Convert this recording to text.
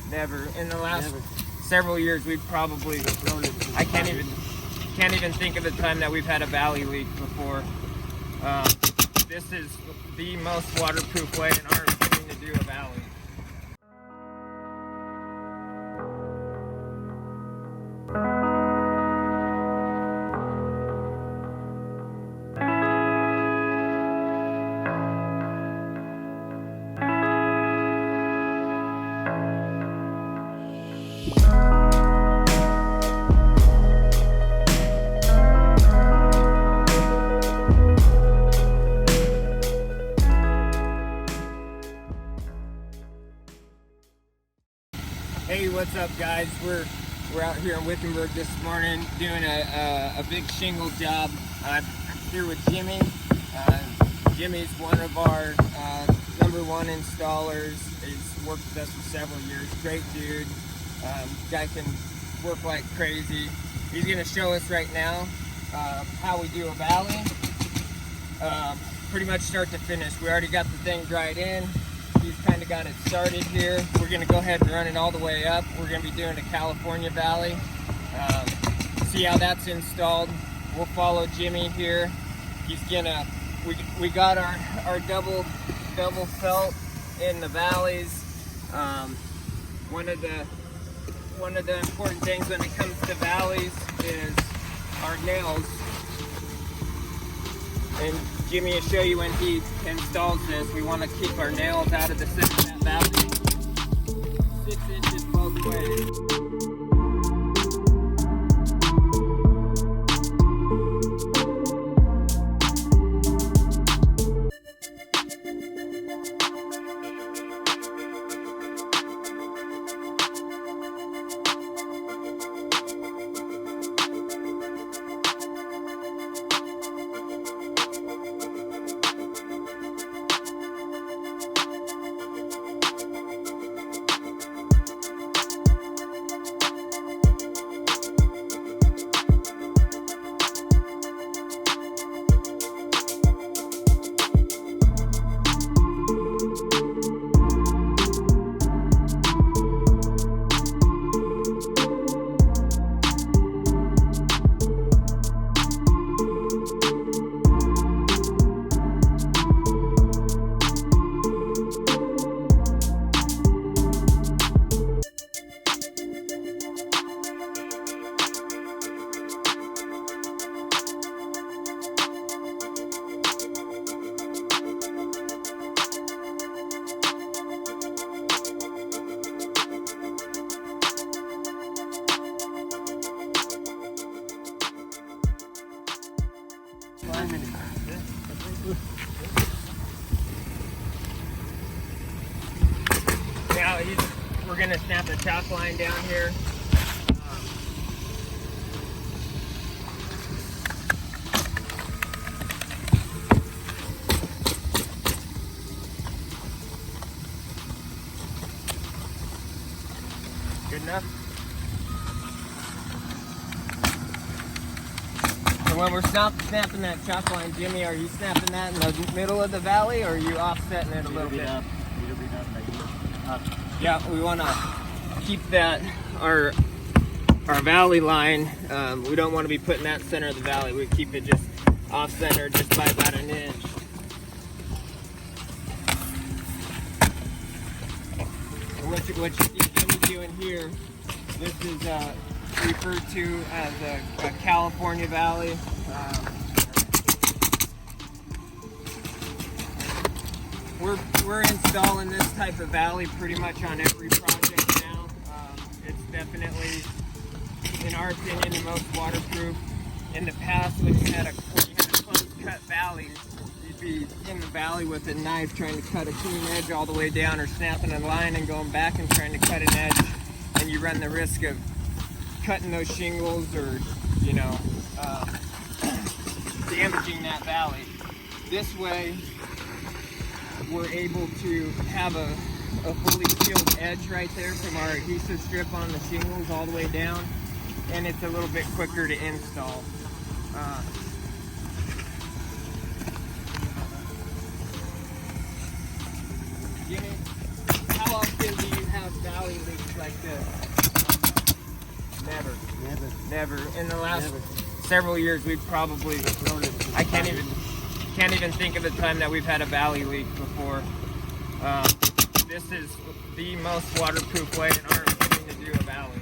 Never. In the last several years, we've probably, I can't even think of the time that we've had a valley leak before. This is the most waterproof way, in our opinion, to do a valley. Hey, what's up, guys? We're out here in Wickenburg this morning doing a big shingle job. I'm here with Jimmy. Jimmy's one of our #1 installers. He's worked with us for several years. Great dude. Guy can work like crazy. He's gonna show us right now how we do a valley. Pretty much start to finish. We already got the thing dried in. He's kind of got it started here. We're going to go ahead and run it all the way up. We're going to be doing a California valley. See how that's installed. We'll follow Jimmy here. He's gonna. We got our double felt in the valleys. One of the important things when it comes to valleys is our nails. And Jimmy will show you when he installs this. We want to keep our nails out of the center of that valley. 6 inches both ways. Now we're going to snap the chalk line down here. Good enough? And when we're snapping that chalk line, Jimmy, are you snapping that in the middle of the valley, or are you offsetting it a little bit? Yeah, we want to keep that our valley line. We don't want to be putting that center of the valley. We keep it just off center, just by about an inch. And what you see Jimmy doing here, this is referred to as a California valley. We're installing this type of valley pretty much on every project now. It's definitely, in our opinion, the most waterproof. In the past, when you had a close cut valley, you'd be in the valley with a knife trying to cut a clean edge all the way down, or snapping a line and going back and trying to cut an edge, and you run the risk of cutting those shingles or, damaging that valley. This way, we're able to have a fully sealed edge right there from our adhesive strip on the shingles all the way down, and it's a little bit quicker to install. Jimmy, how often do you have valley leaks like Never. In the last several years, we've probably, I can't even think of the time that we've had a valley leak before. This is the most waterproof way, in our opinion, to do a valley.